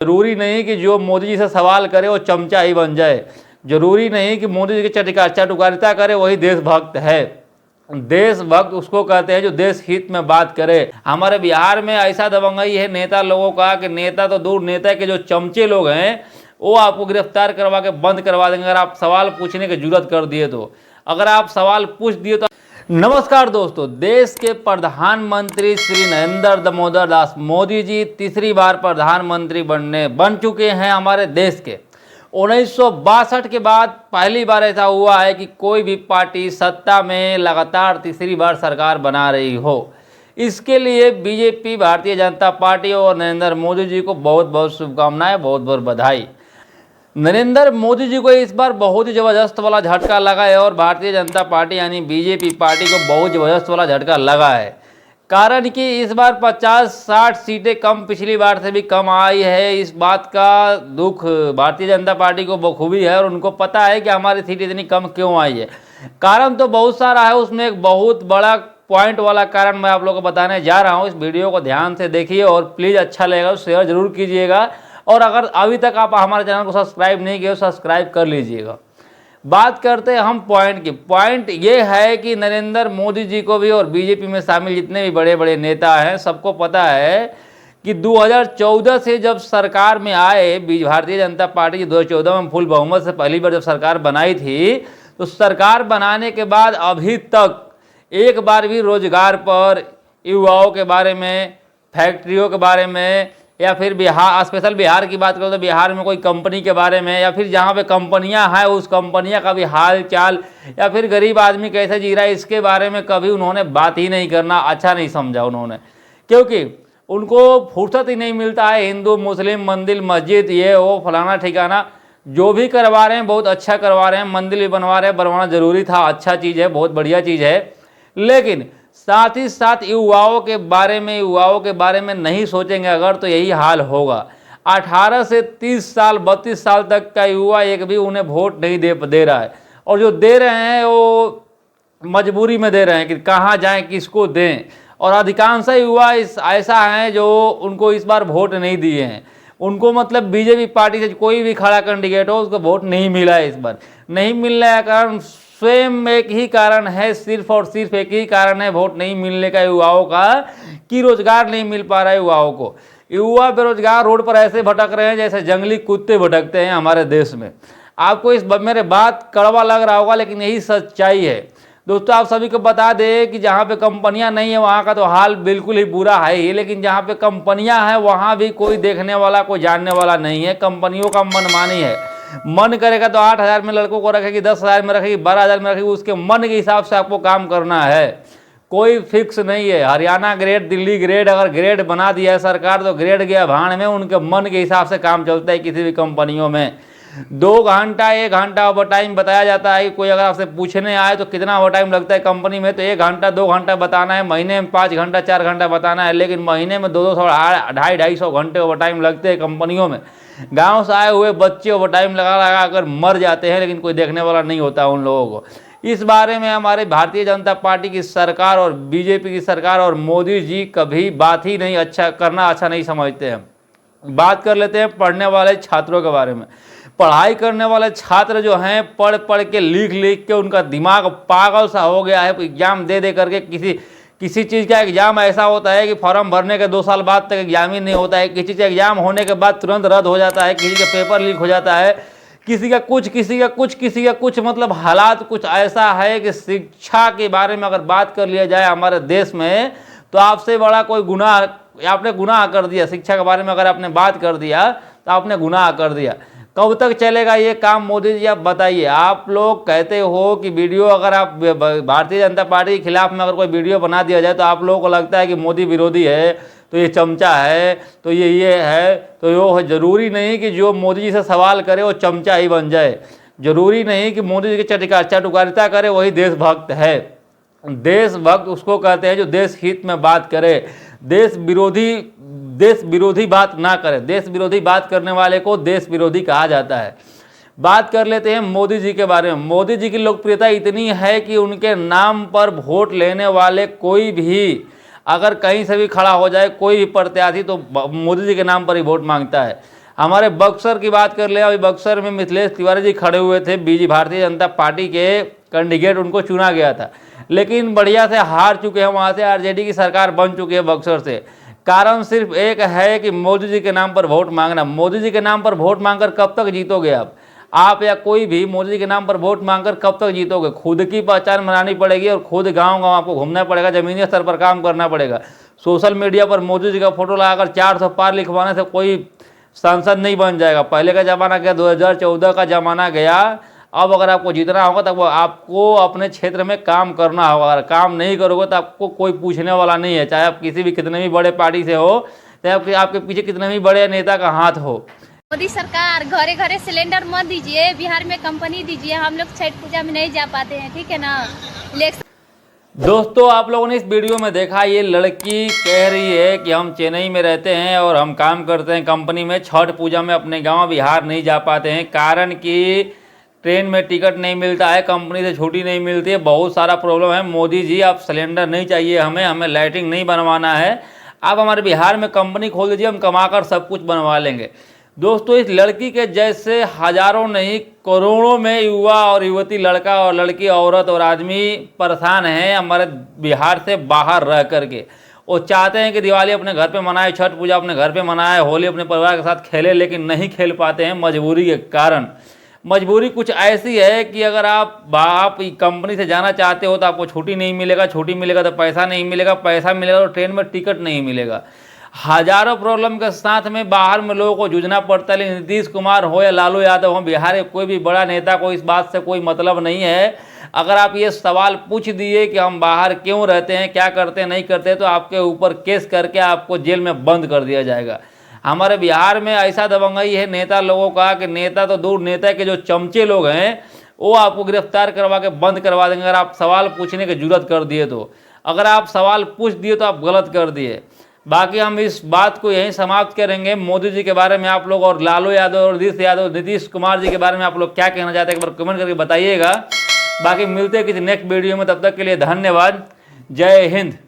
जरूरी नहीं कि जो मोदी जी से सवाल करे वो चमचा ही बन जाए। जरूरी नहीं कि मोदी जी की चटुकारिता करे वही देशभक्त है। देशभक्त उसको कहते हैं जो देश हित में बात करे। हमारे बिहार में ऐसा दबंगई है नेता लोगों का कि नेता तो दूर, नेता के जो चमचे लोग हैं वो आपको गिरफ्तार करवा के बंद करवा देंगे अगर आप सवाल पूछने की जरूरत कर दिए तो। अगर आप सवाल पूछ दिए तो। नमस्कार दोस्तों, देश के प्रधानमंत्री श्री नरेंद्र दामोदर दास मोदी जी तीसरी बार प्रधानमंत्री बन चुके हैं हमारे देश के। 1962 के बाद पहली बार ऐसा हुआ है कि कोई भी पार्टी सत्ता में लगातार तीसरी बार सरकार बना रही हो। इसके लिए बीजेपी, भारतीय जनता पार्टी और नरेंद्र मोदी जी को बहुत बहुत शुभकामनाएं, बहुत बहुत बधाई। नरेंद्र मोदी जी को इस बार बहुत ही ज़बरदस्त वाला झटका लगा है और भारतीय जनता पार्टी यानी बीजेपी पार्टी को बहुत ज़बरदस्त वाला झटका लगा है। कारण कि इस बार 50-60 सीटें कम, पिछली बार से भी कम आई है। इस बात का दुख भारतीय जनता पार्टी को बखूबी है और उनको पता है कि हमारी सीट इतनी कम क्यों आई है। कारण तो बहुत सारा है, उसमें एक बहुत बड़ा पॉइंट वाला कारण मैं आप लोगों को बताने जा रहा हूँ। इस वीडियो को ध्यान से देखिए और प्लीज़ अच्छा लगेगा तो शेयर जरूर कीजिएगा। और अगर अभी तक आप हमारे चैनल को सब्सक्राइब नहीं किए तो सब्सक्राइब कर लीजिएगा। बात करते हैं हम पॉइंट की। पॉइंट ये है कि नरेंद्र मोदी जी को भी और बीजेपी में शामिल जितने भी बड़े बड़े नेता हैं सबको पता है कि 2014 से जब सरकार में आए भारतीय जनता पार्टी 2014 में फुल बहुमत से पहली बार जब सरकार बनाई थी, तो सरकार बनाने के बाद अभी तक एक बार भी रोजगार पर, युवाओं के बारे में, फैक्ट्रियों के बारे में, या फिर बिहार, स्पेशल बिहार की बात करो तो बिहार में कोई कंपनी के बारे में, या फिर जहाँ पे कंपनियाँ हैं उस कंपनियाँ का भी हाल चाल, या फिर गरीब आदमी कैसे जी रहा है इसके बारे में कभी उन्होंने बात ही नहीं करना अच्छा नहीं समझा उन्होंने। क्योंकि उनको फुर्सत ही नहीं मिलता है। हिंदू मुस्लिम मंदिर मस्जिद ये वो फलाना ठिकाना जो भी करवा रहे हैं बहुत अच्छा करवा रहे हैं। मंदिर भी बनवा रहे हैं, बनवाना जरूरी था, अच्छा चीज़ है, बहुत बढ़िया चीज़ है। लेकिन साथ ही साथ युवाओं के बारे में नहीं सोचेंगे अगर तो यही हाल होगा। 18 से 30 साल 32 साल तक का युवा एक भी उन्हें वोट नहीं दे रहा है। और जो दे रहे हैं वो मजबूरी में दे रहे हैं कि कहाँ जाएं, किसको दें। और अधिकांश युवा ऐसा हैं जो उनको इस बार वोट नहीं दिए हैं। उनको मतलब बीजेपी पार्टी से कोई भी खड़ा कैंडिडेट हो उसको वोट नहीं मिला है। इस बार नहीं मिलने का कारण स्वयं एक ही कारण है, सिर्फ और सिर्फ एक ही कारण है वोट नहीं मिलने का युवाओं का, कि रोजगार नहीं मिल पा रहा है युवाओं को। युवा बेरोजगार रोड पर ऐसे भटक रहे हैं जैसे जंगली कुत्ते भटकते हैं हमारे देश में। आपको इस मेरे बात कड़वा लग रहा होगा लेकिन यही सच्चाई है। दोस्तों आप सभी को बता दें कि जहाँ पे कंपनियां नहीं है वहाँ का तो हाल बिल्कुल ही बुरा है ही, लेकिन जहाँ पे कंपनियां हैं वहाँ भी कोई देखने वाला, कोई जानने वाला नहीं है। कंपनियों का मनमानी है। मन करेगा तो 8,000 में लड़कों को रखेगी, 10,000 में रखेगी, 12,000 में रखेगी, उसके मन के हिसाब से आपको काम करना है। कोई फिक्स नहीं है। हरियाणा ग्रेड, दिल्ली ग्रेड, अगर ग्रेड बना दिया है सरकार तो ग्रेड गया भाड़ में। उनके मन के हिसाब से काम चलता है किसी भी कंपनियों में। 2 घंटा 1 घंटा ओवर टाइम बताया जाता है कि कोई अगर आपसे पूछने आए तो कितना ओवर टाइम लगता है कंपनी में, तो 1 घंटा 2 घंटा बताना है। महीने में 5 घंटा 4 घंटा बताना है, लेकिन महीने में 200 250 घंटे ओवर टाइम लगते हैं कंपनियों में। गांव से आए हुए बच्चे ओवर टाइम लगा कर मर जाते हैं, लेकिन कोई देखने वाला नहीं होता उन लोगों को। इस बारे में हमारे भारतीय जनता पार्टी की सरकार और बीजेपी की सरकार और मोदी जी कभी बात ही नहीं अच्छा नहीं समझते हैं। बात कर लेते हैं पढ़ने वाले छात्रों के बारे में। पढ़ाई करने वाले छात्र जो हैं पढ़ पढ़ के, लिख के उनका दिमाग पागल सा हो गया है। एग्जाम दे करके किसी चीज़ का एग्जाम ऐसा होता है कि फॉर्म भरने के 2 साल बाद तक एग्जाम ही नहीं होता है। किसी का एग्जाम होने के बाद तुरंत रद्द हो जाता है। किसी का पेपर लीक हो जाता है, किसी का कुछ मतलब हालात कुछ ऐसा है कि शिक्षा के बारे में अगर बात कर लिया जाए हमारे देश में तो आपसे बड़ा कोई गुनाह, आपने गुनाह कर दिया। शिक्षा के बारे में अगर आपने बात कर दिया तो आपने गुनाह कर दिया। कब तक चलेगा ये काम मोदी जी, आप बताइए। आप लोग कहते हो कि वीडियो, अगर आप भारतीय जनता पार्टी के खिलाफ में अगर कोई वीडियो बना दिया जाए तो आप लोगों को लगता है कि मोदी विरोधी है, तो ये चमचा है, तो ये है, तो यो है। जरूरी नहीं कि जो मोदी जी से सवाल करे वो चमचा ही बन जाए। जरूरी नहीं कि मोदी जी की चटुकारिता करे वही देशभक्त है। देशभक्त उसको कहते हैं जो देश हित में बात करे, देश विरोधी बात ना करे। देश विरोधी बात करने वाले को देश विरोधी कहा जाता है। बात कर लेते हैं मोदी जी के बारे में। मोदी जी की लोकप्रियता इतनी है कि उनके नाम पर वोट लेने वाले कोई भी अगर कहीं से भी खड़ा हो जाए, कोई भी प्रत्याशी, तो मोदी जी के नाम पर ही वोट मांगता है। हमारे बक्सर की बात कर ले, अभी बक्सर में मिथिलेश तिवारी जी खड़े हुए थे, बीजेपी भारतीय जनता पार्टी के कैंडिडेट, उनको चुना गया था, लेकिन बढ़िया से हार चुके हैं, वहाँ से आरजेडी की सरकार बन चुकी है बक्सर से। कारण सिर्फ एक है कि मोदी जी के नाम पर वोट मांगना। मोदी जी के नाम पर वोट मांगकर कब तक जीतोगे आप या कोई भी मोदी जी के नाम पर वोट मांगकर कब तक जीतोगे? खुद की पहचान बनानी पड़ेगी और खुद गांव गांव आपको घूमना पड़ेगा, जमीनी स्तर पर काम करना पड़ेगा। सोशल मीडिया पर मोदी जी का फोटो लगाकर 400 पार लिखवाने से कोई सांसद नहीं बन जाएगा। पहले का ज़माना गया, 2014 का ज़माना गया। अब अगर आपको जीतना होगा तब आपको अपने क्षेत्र में काम करना होगा। अगर काम नहीं करोगे तो आपको कोई पूछने वाला नहीं है, चाहे आप किसी भी कितने भी बड़े पार्टी से हो, चाहे आपके पीछे कितने भी बड़े नेता का हाथ हो। मोदी सरकार घरे घरे सिलेंडर मत दीजिए, बिहार में कंपनी दीजिए, हम लोग छठ पूजा में नहीं जा पाते हैं, ठीक है ना। दोस्तों, आप लोगों ने इस वीडियो में देखा, ये लड़की कह रही है कि हम चेन्नई में रहते हैं और हम काम करते हैं कंपनी में, छठ पूजा में अपने गांव बिहार नहीं जा पाते हैं, कारण कि ट्रेन में टिकट नहीं मिलता है, कंपनी से छुट्टी नहीं मिलती है, बहुत सारा प्रॉब्लम है। मोदी जी, आप सिलेंडर नहीं चाहिए हमें लाइटिंग नहीं बनवाना है, आप हमारे बिहार में कंपनी खोल दीजिए, हम कमाकर सब कुछ बनवा लेंगे। दोस्तों, इस लड़की के जैसे हजारों नहीं करोड़ों में युवा और युवती, लड़का और लड़की, औरत और आदमी परेशान हैं हमारे बिहार से बाहर रह करके। वो चाहते हैं कि दिवाली अपने घर पे मनाए, छठ पूजा अपने घर पे मनाए, होली अपने परिवार के साथ खेले, लेकिन नहीं खेल पाते हैं मजबूरी के कारण। मजबूरी कुछ ऐसी है कि अगर आप कंपनी से जाना चाहते हो तो आपको छुट्टी नहीं मिलेगा, छुट्टी मिलेगा तो पैसा नहीं मिलेगा, पैसा मिलेगा तो ट्रेन में टिकट नहीं मिलेगा। हजारों प्रॉब्लम के साथ में बाहर में लोगों को जूझना पड़ता है। लेकिन नीतीश कुमार हो या लालू यादव हो, बिहार के कोई भी बड़ा नेता को इस बात से कोई मतलब नहीं है। अगर आप ये सवाल पूछ दिए कि हम बाहर क्यों रहते हैं, क्या करते हैं, नहीं करते, तो आपके ऊपर केस करके आपको जेल में बंद कर दिया जाएगा। हमारे बिहार में ऐसा दबंगई है नेता लोगों का कि नेता तो दूर, नेता के जो चमचे लोग हैं वो आपको गिरफ्तार करवा के बंद करवा देंगे अगर आप सवाल पूछने की जरूरत कर दिए तो। अगर आप सवाल पूछ दिए तो आप गलत कर दिए। बाकी हम इस बात को यहीं समाप्त करेंगे। मोदी जी के बारे में आप लोग और लालू यादव और नीतीश कुमार जी के बारे में आप लोग क्या कहना चाहते हैं, एक बार कमेंट करके बताइएगा। बाकी मिलते हैं किसी नेक्स्ट वीडियो में, तब तक के लिए धन्यवाद। जय हिंद।